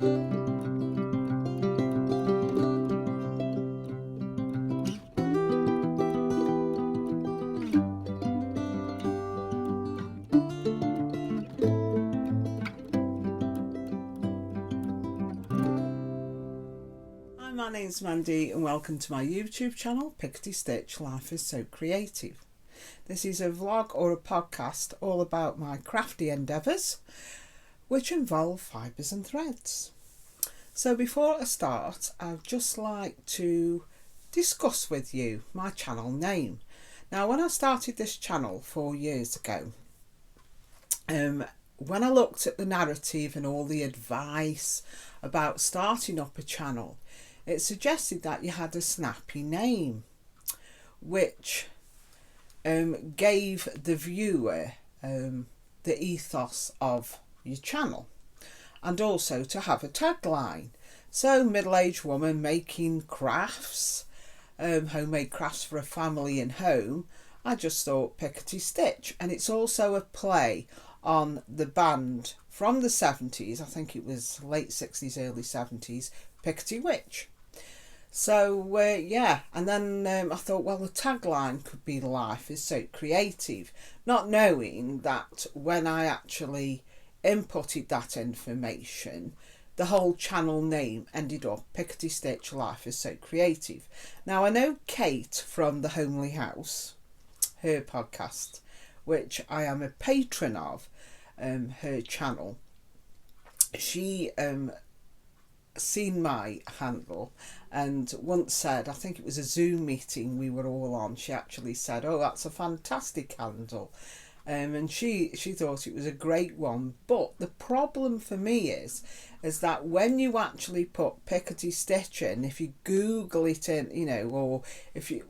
My name's Mandy and welcome to my YouTube channel, Pickety Stitch Life is So Creative. This is a vlog or a podcast all about my crafty endeavours, which involve fibres and threads. So before I start, I'd just like to discuss with you my channel name. Now, when I started this channel 4 years ago, when I looked at the narrative and all the advice about starting up a channel, it suggested that you had a snappy name, which gave the viewer the ethos of your channel, and also to have a tagline. So, middle-aged woman making crafts, homemade crafts for a family and home. I just thought Pickety Stitch, and it's also a play on the band from the 70s, I think it was late 60s, early 70s, Pickety Witch. So yeah, and then I thought, well, the tagline could be Life is So Creative, not knowing that when I actually inputted that information, the whole channel name ended up Pickety Stitch Life is So Creative. Now, I know Kate from the Homely House, her podcast, which I am a patron of, her channel. She seen my handle and once said, I think it was a Zoom meeting we were all on, she actually said, oh, that's a fantastic handle, and she thought it was a great one. But the problem for me is that when you actually put Pickety Stitch in, if you Google it in, you know, or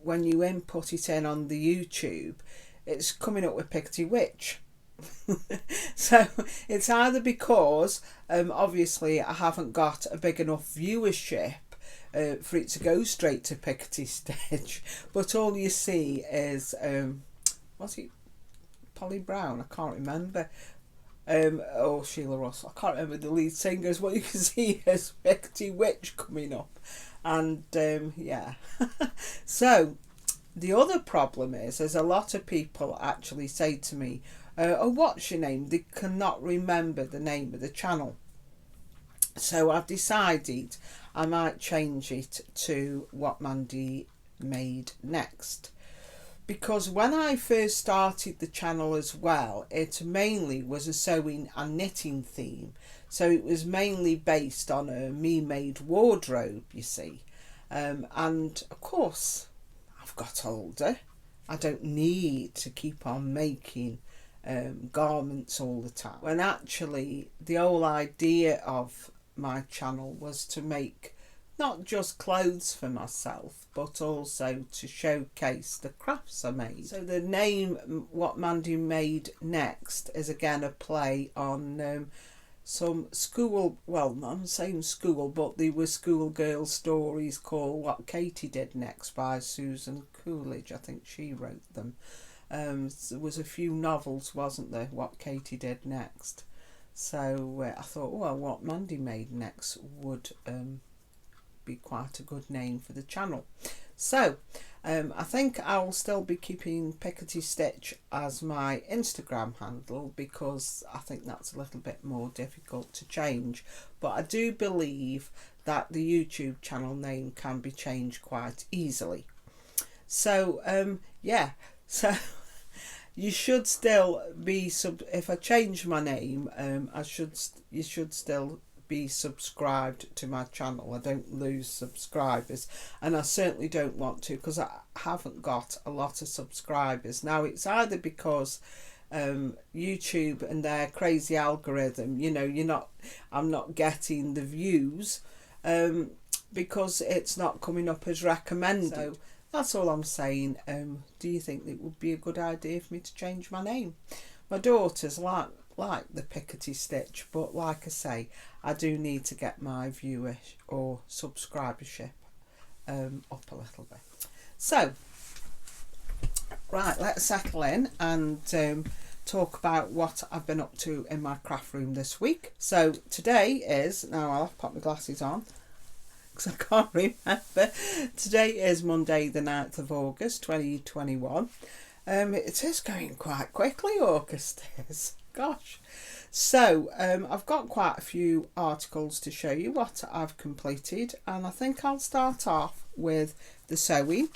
when you input it in on the YouTube, it's coming up with Pickety Witch. So it's either because obviously I haven't got a big enough viewership for it to go straight to Pickety Stitch, but all you see is was it Polly Brown? I can't remember. Or Sheila Ross, I can't remember the lead singers. What you can see is Pickety Witch coming up, and yeah. So the other problem is a lot of people actually say to me, oh, what's your name? They cannot remember the name of the channel. So I've decided I might change it to What Mandy Made Next. Because when I first started the channel as well, it mainly was a sewing and knitting theme. So it was mainly based on a me-made wardrobe, you see. And of course, I've got older. I don't need to keep on making garments all the time, when actually the whole idea of my channel was to make not just clothes for myself, but also to showcase the crafts I made. So the name What Mandy Made Next is again a play on some school, well, I'm saying school, but they were schoolgirl stories called What Katie Did Next by Susan Coolidge. I think she wrote them. There was a few novels, wasn't there, What Katie Did Next. So I thought, well, What Mandy Made Next would be quite a good name for the channel. So I think I'll still be keeping Pickety Stitch as my Instagram handle, because I think that's a little bit more difficult to change. But I do believe that the YouTube channel name can be changed quite easily. So yeah, so you should still be if I change my name, you should still be subscribed to my channel. I don't lose subscribers, and I certainly don't want to, because I haven't got a lot of subscribers now. It's either because YouTube and their crazy algorithm, you know, I'm not getting the views because it's not coming up as recommended. So that's all I'm saying. Do you think it would be a good idea for me to change my name? My daughters like the Pickety Stitch, but like I say, I do need to get my viewer or subscribership up a little bit. So right, let's settle in and talk about what I've been up to in my craft room this week. So today is, now I'll have to pop my glasses on because I can't remember. Today is Monday the 9th of August 2021. It is going quite quickly, August is. Gosh. So I've got quite a few articles to show you what I've completed, and I think I'll start off with the sewing.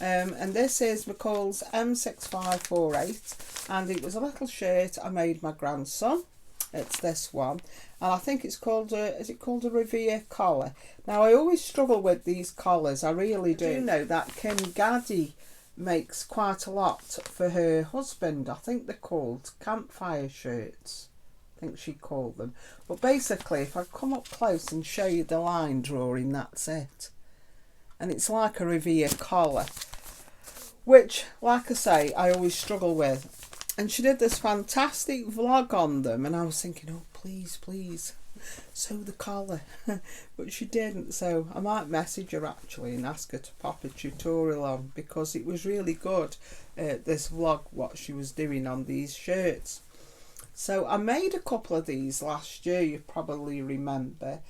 And this is McCall's M6548, and it was a little shirt I made my grandson. It's this one, and I think it's called is it called a Revere collar? Now I always struggle with these collars, I really do. I do know that Kim Gaddy makes quite a lot for her husband. I think they're called campfire shirts, I think she called them. But basically, if I come up close and show you the line drawing, that's it. And it's like a Revere collar, which, like I say, I always struggle with. And she did this fantastic vlog on them, and I was thinking, oh, please sew the collar. But she didn't, so I might message her actually and ask her to pop a tutorial on, because it was really good, this vlog, what she was doing on these shirts. So I made a couple of these last year, you probably remember,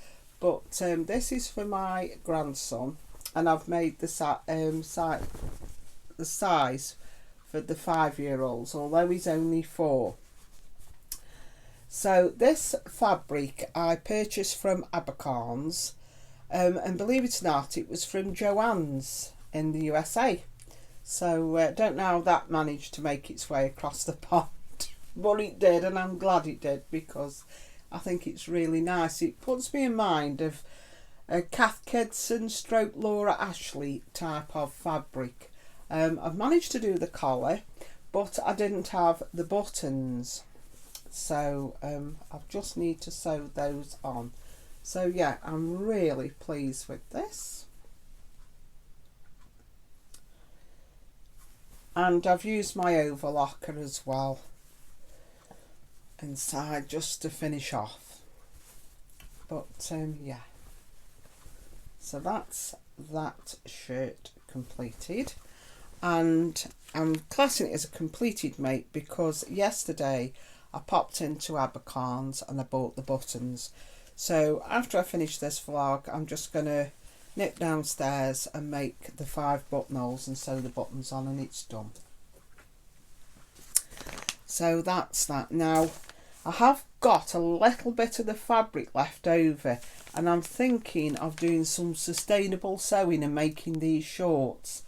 but this is for my grandson, and I've made the size for the 5-year-olds, although he's only 4. So this fabric I purchased from Abercorns, and believe it or not, it was from Joann's in the USA. So don't know how that managed to make its way across the pond, but it did, and I'm glad it did, because I think it's really nice. It puts me in mind of a Kath Kidson / Laura Ashley type of fabric. I've managed to do the collar, but I didn't have the buttons, so I just need to sew those on. So yeah, I'm really pleased with this, and I've used my overlocker as well inside just to finish off. But yeah, so that's that shirt completed, and I'm classing it as a completed make because yesterday I popped into Abercorns and I bought the buttons. So after I finish this vlog, I'm just going to nip downstairs and make the 5 buttonholes and sew the buttons on, and it's done. So that's that. Now I have got a little bit of the fabric left over, and I'm thinking of doing some sustainable sewing and making these shorts.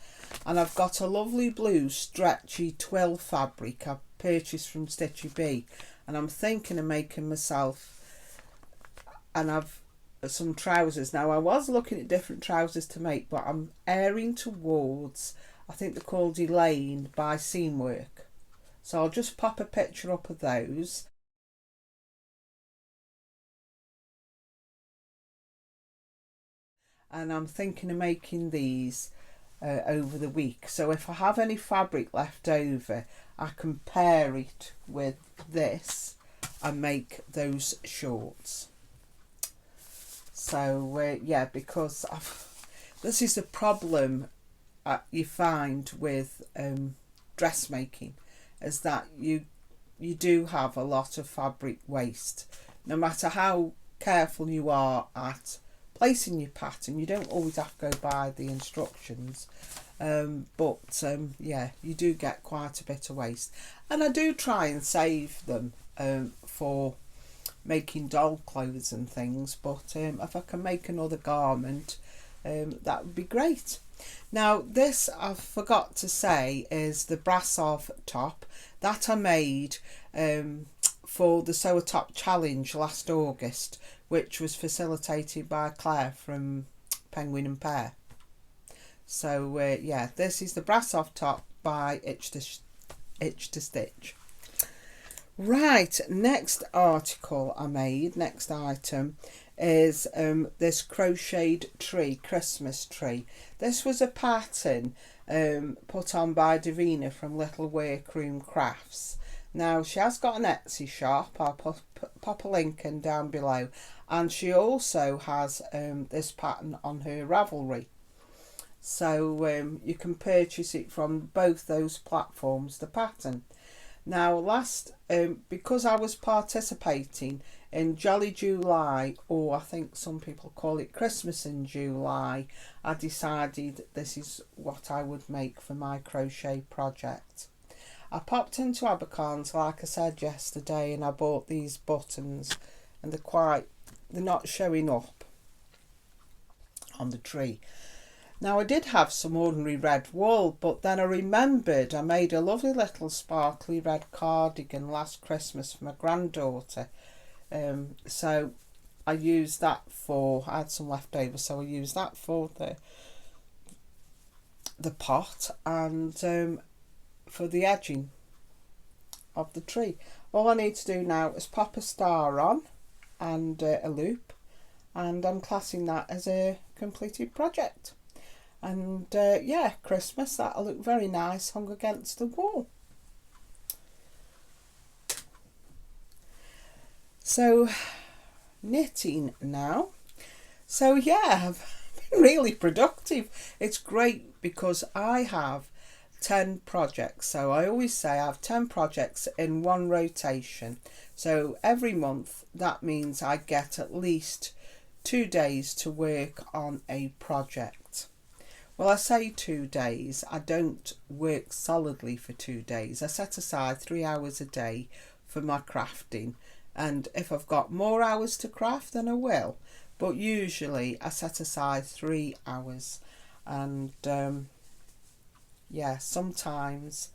And I've got a lovely blue stretchy twill fabric I purchased from Stitchy Bee, and I'm thinking of making myself, and I've some trousers. Now I was looking at different trousers to make, but I'm erring towards, I think they're called Elaine by Seamwork. So I'll just pop a picture up of those. And I'm thinking of making these over the week. So if I have any fabric left over, I can pair it with this and make those shorts. So yeah, because this is the problem you find with dressmaking, is that you do have a lot of fabric waste. No matter how careful you are at placing your pattern, you don't always have to go by the instructions, but yeah, you do get quite a bit of waste, and I do try and save them for making doll clothes and things, but if I can make another garment, that would be great. Now this, I forgot to say, is the brass off top that I made for the Sew a Top Challenge last August, which was facilitated by Claire from Penguin and Pear. So yeah, this is the brass off top by Itch to Stitch. Right, next article I made, next item, is this crocheted tree, Christmas tree. This was a pattern put on by Davina from Little Workroom Crafts. Now she has got an Etsy shop, I'll pop a link in down below, and she also has this pattern on her Ravelry. So you can purchase it from both those platforms, the pattern. Now because I was participating in Jolly July, or I think some people call it Christmas in July, I decided this is what I would make for my crochet project. I popped into Abercorns, like I said yesterday, and I bought these buttons, and they're not showing up on the tree. Now I did have some ordinary red wool, but then I remembered I made a lovely little sparkly red cardigan last Christmas for my granddaughter. So I used that I had some left over, so I used that for the pot and for the edging of the tree. All I need to do now is pop a star on and a loop, and I'm classing that as a completed project. And yeah, Christmas, that'll look very nice hung against the wall. So knitting now. So yeah, I've been really productive. It's great because I have 10 projects. So I always say I have 10 projects in one rotation. So every month that means I get at least 2 days to work on a project. Well, I say 2 days. I don't work solidly for 2 days. I set aside 3 hours a day for my crafting. And if I've got more hours to craft, then I will. But usually I set aside 3 hours. And yeah, sometimes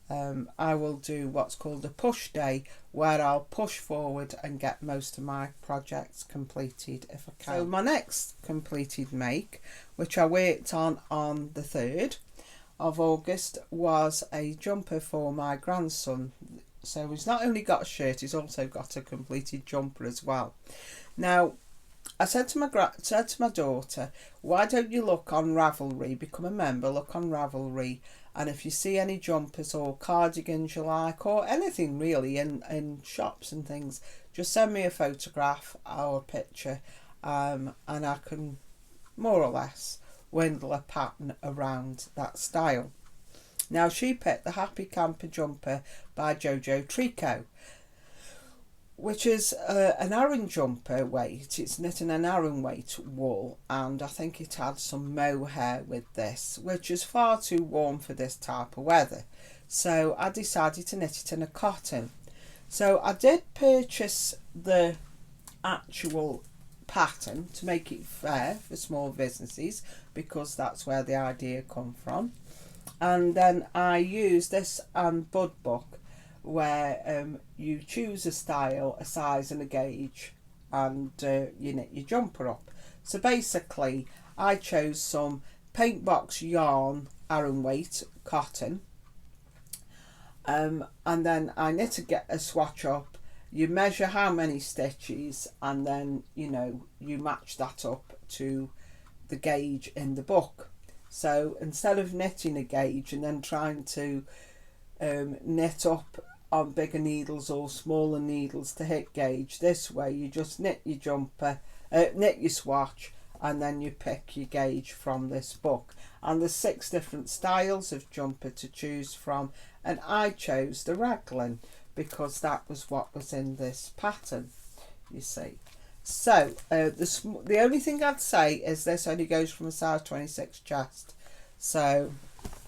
I will do what's called a push day, where I'll push forward and get most of my projects completed if I can. So my next completed make, which I worked on the 3rd of August, was a jumper for my grandson. So he's not only got a shirt, he's also got a completed jumper as well. Now, I said to my daughter, why don't you look on Ravelry, become a member, look on Ravelry, and if you see any jumpers or cardigans you like, or anything really in shops and things, just send me a photograph or a picture, and I can more or less windle a pattern around that style. Now she picked the Happy Camper jumper by JOJO Tricot, which is an aran jumper weight. It's knit in an aran weight wool, and I think it had some mohair with this, which is far too warm for this type of weather. So I decided to knit it in a cotton. So I did purchase the actual pattern to make it fair for small businesses, because that's where the idea come from. And then I used this bud book, where you choose a style, a size and a gauge, and you knit your jumper up. So basically I chose some Paintbox yarn aran weight cotton, and then I knit a swatch up. You measure how many stitches, and then you match that up to the gauge in the book. So instead of knitting a gauge and then trying to knit up on bigger needles or smaller needles to hit gauge, this way you just knit your jumper, knit your swatch, and then you pick your gauge from this book. And there's 6 different styles of jumper to choose from, and I chose the raglan because that was what was in this pattern, you see. So the only thing I'd say is this only goes from a size 26 chest, so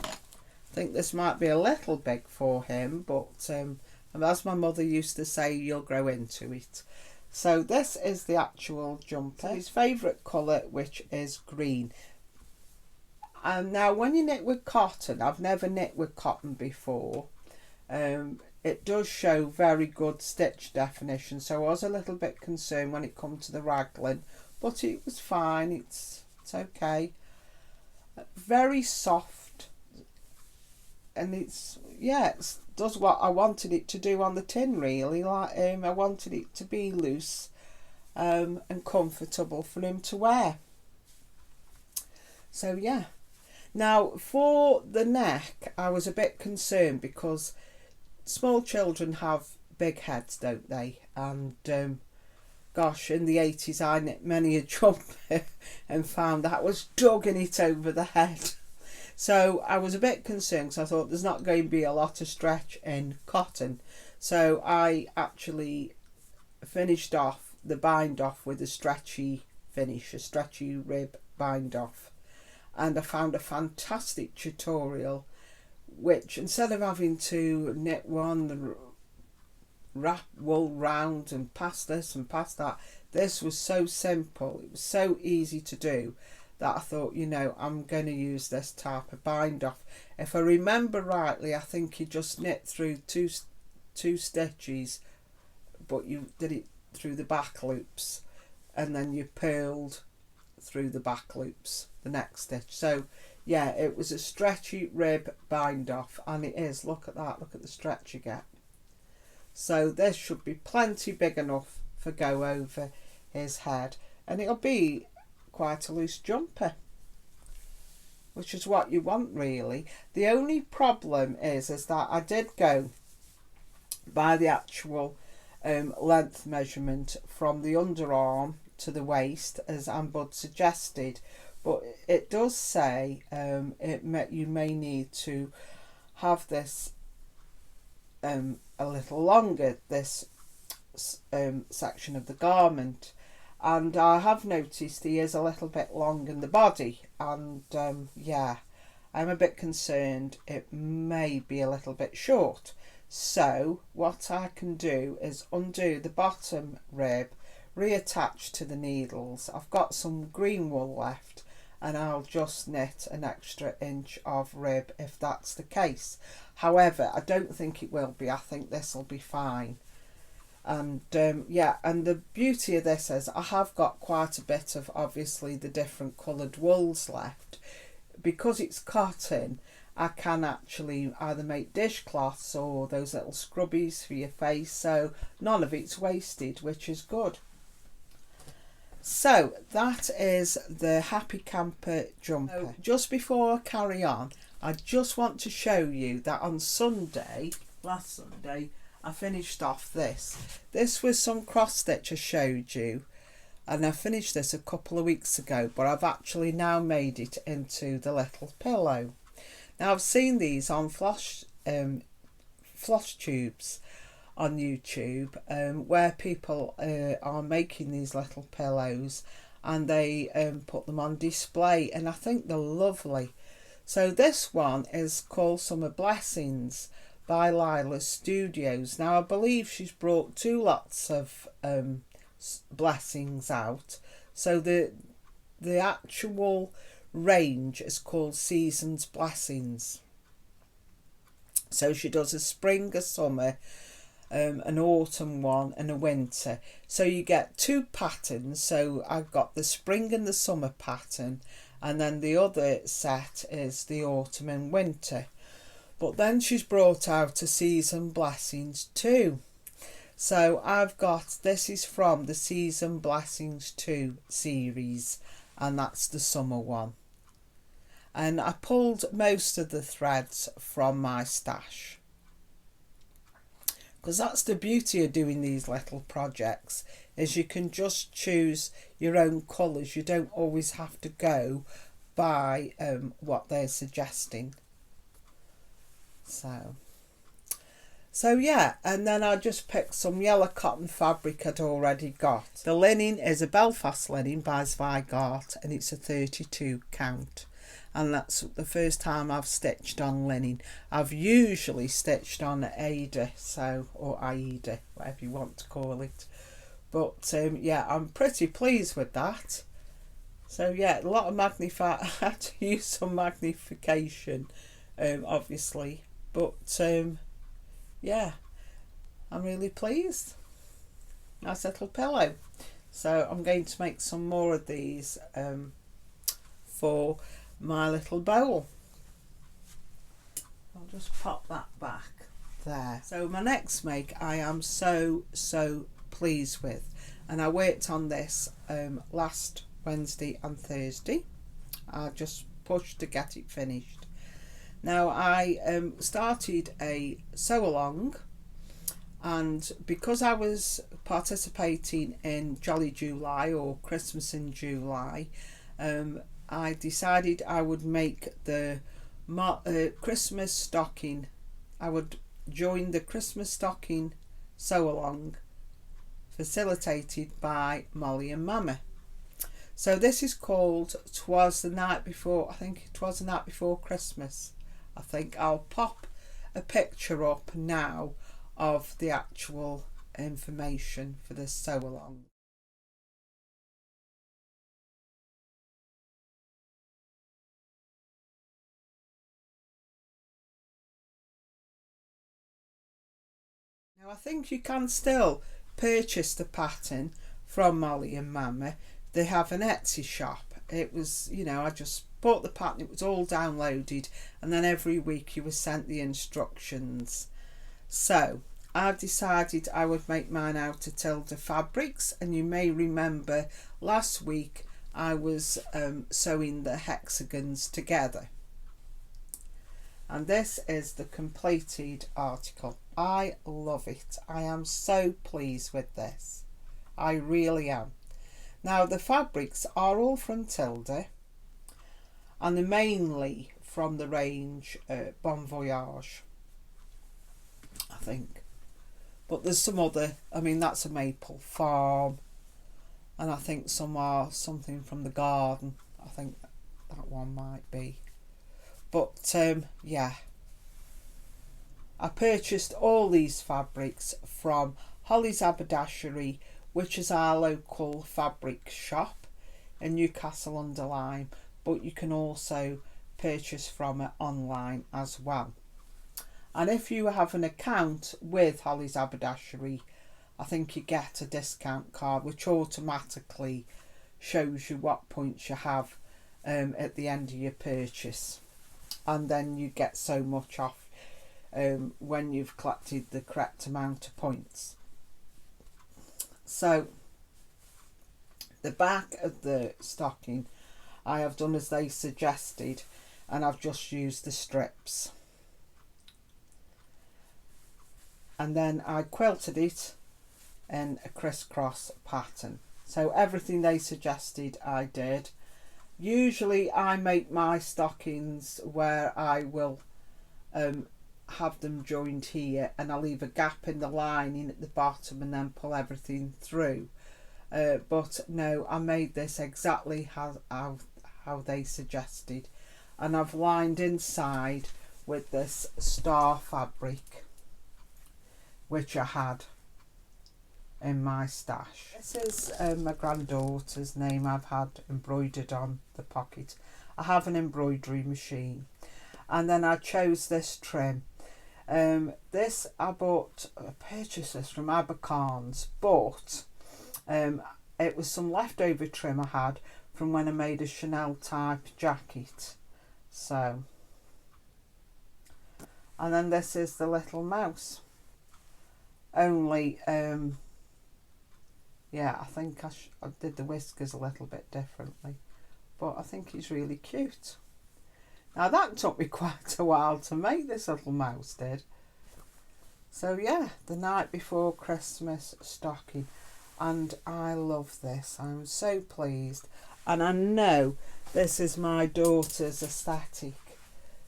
I think this might be a little big for him, but as my mother used to say, you'll grow into it. So this is the actual jumper, his favourite colour, which is green. And now when you knit with cotton, I've never knit with cotton before, it does show very good stitch definition, so I was a little bit concerned when it come to the raglan, but it was fine. It's okay. Very soft, and it does what I wanted it to do on the tin, really. Like I wanted it to be loose and comfortable for him to wear. So yeah. Now for the neck, I was a bit concerned because small children have big heads, don't they? And gosh, in the 80s I knit many a jumper and found that was dugging it over the head. So I was a bit concerned because I thought there's not going to be a lot of stretch in cotton. So I actually finished off the bind off with a stretchy finish, a stretchy rib bind off. And I found a fantastic tutorial which, instead of having to knit one, wrap wool round and pass this and pass that, this was so simple, it was so easy to do, that I thought, you know, I'm going to use this type of bind off. If I remember rightly, I think you just knit through two stitches, but you did it through the back loops, and then you purled through the back loops the next stitch. So yeah, it was a stretchy rib bind off, and it is, look at that, look at the stretch you get. So this should be plenty big enough for go over his head, and it'll be quite a loose jumper, which is what you want really. The only problem is that I did go by the actual length measurement from the underarm to the waist, as Ambud suggested, but it does say you may need to have this a little longer, this section of the garment, and I have noticed he is a little bit long in the body, and yeah, I'm a bit concerned it may be a little bit short. So what I can do is undo the bottom rib, reattach to the needles. I've got some green wool left, and I'll just knit an extra inch of rib if that's the case. However, I don't think it will be. I think this will be fine. And yeah, and the beauty of this is I have got quite a bit of, obviously, the different coloured wools left. Because it's cotton, I can actually either make dishcloths or those little scrubbies for your face, so none of it's wasted, which is good. So that is the Happy Camper jumper. So just before I carry on, I just want to show you that on Sunday, last Sunday, I finished off this. This was some cross stitch I showed you, and I finished this a couple of weeks ago, but I've actually now made it into the little pillow. Now I've seen these on floss tubes on YouTube, where people are making these little pillows, and they put them on display, and I think they're lovely. So this one is called Summer Blessings by Lilas Studios. Now I believe she's brought 2 lots of blessings out, so the actual range is called Season's Blessings. So she does a spring, a summer, an autumn one, and a winter. So you get 2 patterns. So I've got the spring and the summer pattern, and then the other set is the autumn and winter. But then she's brought out a Season Blessings 2. So I've got, this is from the Season Blessings 2 series, and that's the summer one. And I pulled most of the threads from my stash, because that's the beauty of doing these little projects, is you can just choose your own colours. You don't always have to go by what they're suggesting. So yeah, and then I just picked some yellow cotton fabric I'd already got. The linen is a Belfast linen by Zweigart, and it's a 32 count. And that's the first time I've stitched on linen. I've usually stitched on Ada, or Aida, whatever you want to call it. But yeah, I'm pretty pleased with that. So yeah, a lot of I had to use some magnification, obviously. But yeah, I'm really pleased. Nice little pillow. So I'm going to make some more of these for my little bowl. I'll just pop that back there. So my next make I am so pleased with, and I worked on this last Wednesday and Thursday. I just pushed to get it finished. Now I started a sew along, and because I was participating in Jolly July, or Christmas in July, I decided I would make the Christmas stocking. I would join the Christmas stocking sew along facilitated by Molly and Mama. So this is called "Twas the Night Before," I think it was the night before Christmas. I think I'll pop a picture up now of the actual information for this sew along. Now I think you can still purchase the pattern from Molly and Mama. They have an Etsy shop. It was, you know, I just bought the pattern, it was all downloaded, and then every week you were sent the instructions. So I've decided I would make mine out of Tilda Fabrics, and you may remember last week I was sewing the hexagons together. And this is the completed article. I love it. I am so pleased with this. I really am. Now the fabrics are all from Tilda, and they're mainly from the range Bon Voyage, I think. But there's some other, I mean that's a Maple Farm, and I think some are something from the Garden. I think that one might be. But yeah, I purchased all these fabrics from Holly's Haberdashery, which is our local fabric shop in Newcastle under Lyme, but you can also purchase from it online as well. And if you have an account with Holly's Haberdashery, I think you get a discount card which automatically shows you what points you have at the end of your purchase, and then you get so much off when you've collected the correct amount of points. So the back of the stocking I have done as they suggested, and I've just used the strips, and then I quilted it in a crisscross pattern. So everything they suggested I did. Usually I make my stockings where I will have them joined here, and I'll leave a gap in the lining at the bottom and then pull everything through. But no, I made this exactly how they suggested, and I've lined inside with this star fabric which I had in my stash. This is my granddaughter's name I've had embroidered on the pocket. I have an embroidery machine, and then I chose this trim. This I purchased this from Abercorns, but it was some leftover trim I had from when I made a Chanel type jacket. So, and then this is the little mouse. Only yeah, I think I did the whiskers a little bit differently, but I think he's really cute. Now that took me quite a while to make, this little mouse did. So yeah, the night before Christmas stocking, and I love this. I'm so pleased, and I know this is my daughter's aesthetic.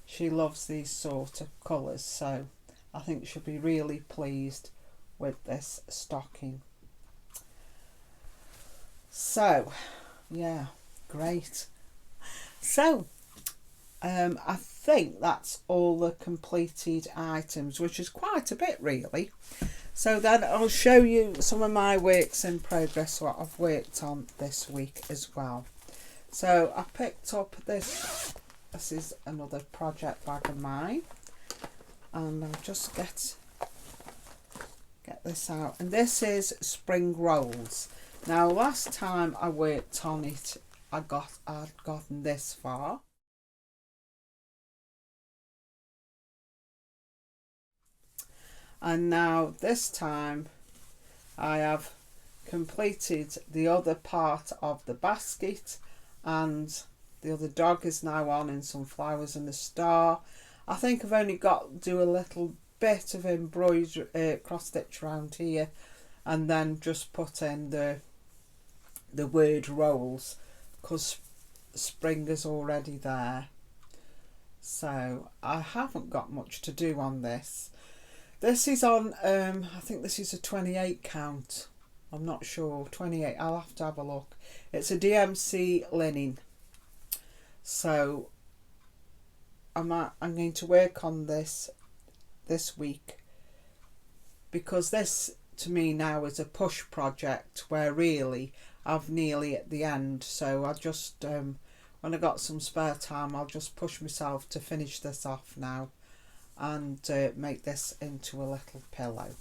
She loves these sort of colours, so I think she'll be really pleased with this stocking. So yeah, great. So I think that's all the completed items, which is quite a bit really. So then I'll show you some of my works in progress, what I've worked on this week as well. So I picked up this is another project bag of mine, and I'll just get this out, and this is Spring Rolls. Now last time I worked on it I'd gotten this far, and now this time I have completed the other part of the basket, and the other dog is now on, and some flowers and a star. I think I've only got to do a little bit of embroidery cross stitch around here, and then just put in the word rolls, because spring is already there. so I haven't got much to do on this. This is on I think this is a 28 count. I'm not sure, 28, I'll have to have a look. It's a DMC linen, so I'm going to work on this week, because this to me now is a push project where really I've nearly at the end, so I just when I got some spare time I'll just push myself to finish this off now and make this into a little pillow.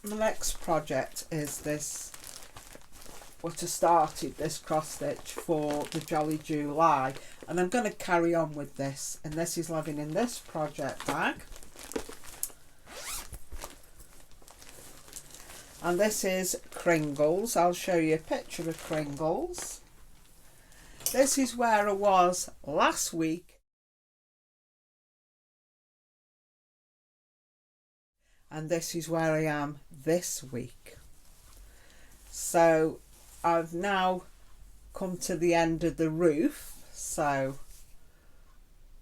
The next project is this, what I started, this cross stitch for the Jolly July, and I'm going to carry on with this, and this is living in this project bag, and this is Kringles. I'll show you a picture of Kringles. This is where I was last week, and this is where I am this week. So I've now come to the end of the roof, so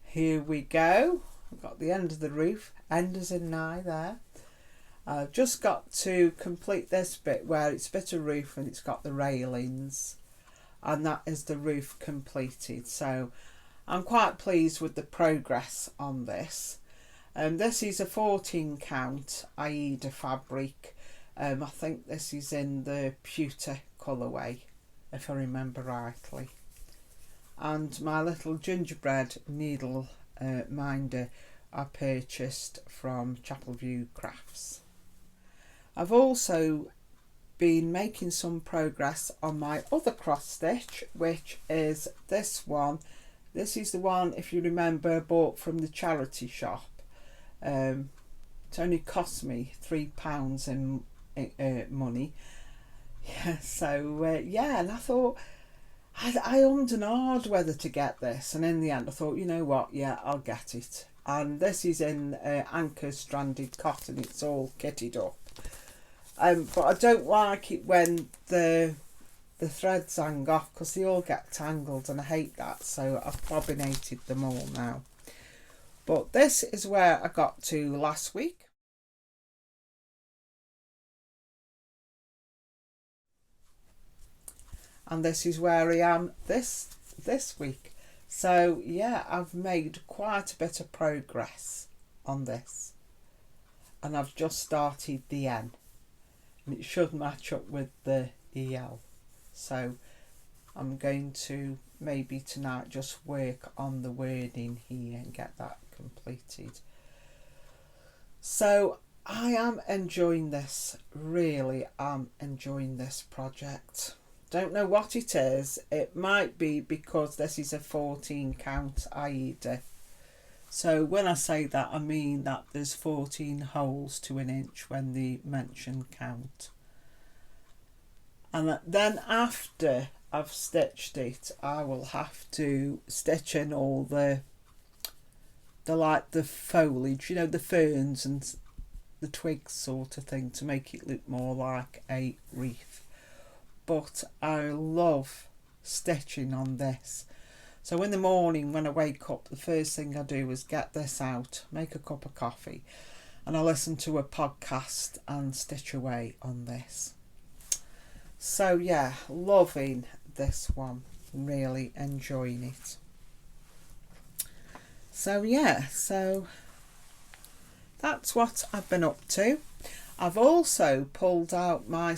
here we go. I've got the end of the roof, end as in nigh there. I've just got to complete this bit where it's a bit of roof and it's got the railings, and that is the roof completed. So I'm quite pleased with the progress on this. This is a 14 count Aida fabric. I think this is in the pewter colourway, if I remember rightly. And my little gingerbread needle minder I purchased from Chapelview Crafts. I've also been making some progress on my other cross stitch, which is this one. This is the one, if you remember, I bought from the charity shop. It only cost me £3 in money. Yeah, so yeah, and I thought I ummed and ahed whether to get this, and in the end I thought, you know what, yeah, I'll get it. And this is in anchor stranded cotton. It's all kitted up, but I don't like it when the threads hang off, because they all get tangled and I hate that, so I've bobbinated them all now. But this is where I got to last week. And this is where I am this week. So yeah, I've made quite a bit of progress on this. And I've just started the N. And it should match up with the EL. So I'm going to maybe tonight just work on the wording here and get that completed. So I am enjoying this, really am enjoying this project. Don't know what it is. It might be because this is a 14 count Aida. So when I say that, I mean that there's 14 holes to an inch when they mention count. And then after I've stitched it, I will have to stitch in all the like the foliage, you know, the ferns and the twigs sort of thing, to make it look more like a wreath. But I love stitching on this. So in the morning when I wake up, the first thing I do is get this out, make a cup of coffee, and I listen to a podcast and stitch away on this. So yeah, loving this one, really enjoying it. So yeah, so that's what I've been up to. I've also pulled out my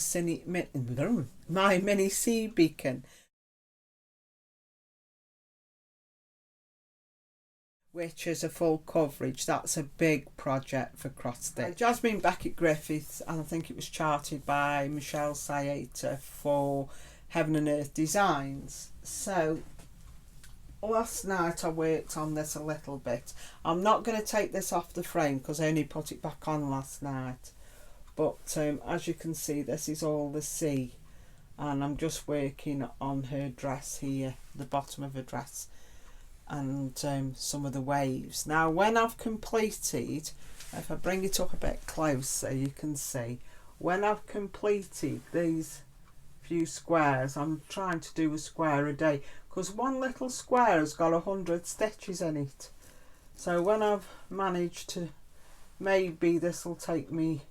mini sea beacon, which is a full coverage. That's a big project for cross stitch. Jasmine Beckett Griffiths, and I think it was charted by Michelle Sayeta for Heaven and Earth Designs. So last night I worked on this a little bit. I'm not going to take this off the frame because I only put it back on last night. But as you can see, this is all the sea, and I'm just working on her dress here, the bottom of her dress, and some of the waves. Now when I've completed, if I bring it up a bit closer, you can see when I've completed these few squares, I'm trying to do a square a day because one little square has got 100 stitches in it. So when I've managed to, maybe this will take me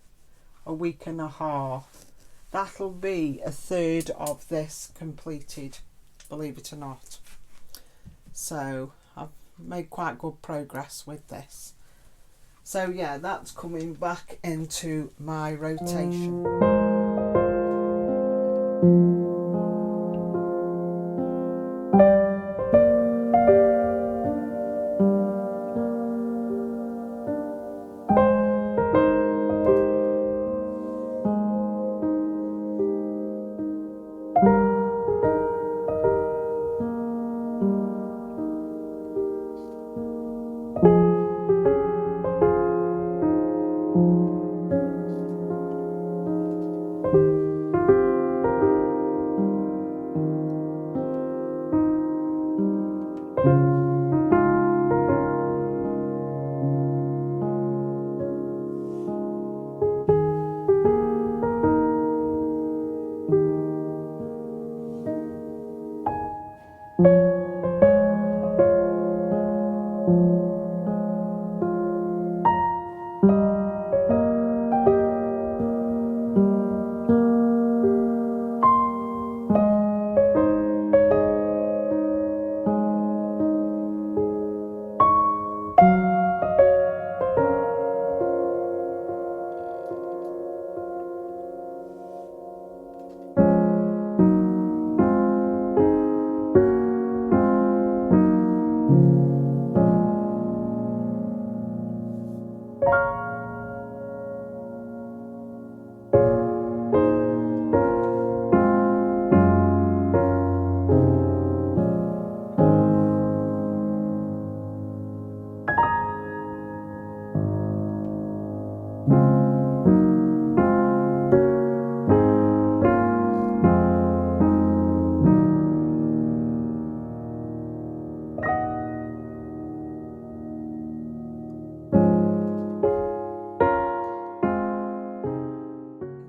a week and a half, that'll be a third of this completed, believe it or not. So I've made quite good progress with this. So yeah, that's coming back into my rotation.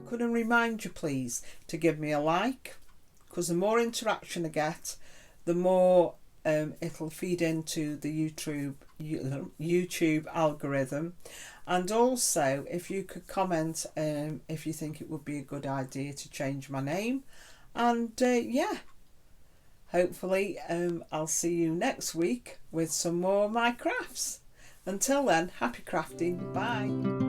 Could I remind you please to give me a like, because the more interaction I get, the more it'll feed into the YouTube algorithm. And also if you could comment if you think it would be a good idea to change my name. And yeah, hopefully I'll see you next week with some more of my crafts. Until then, happy crafting, bye.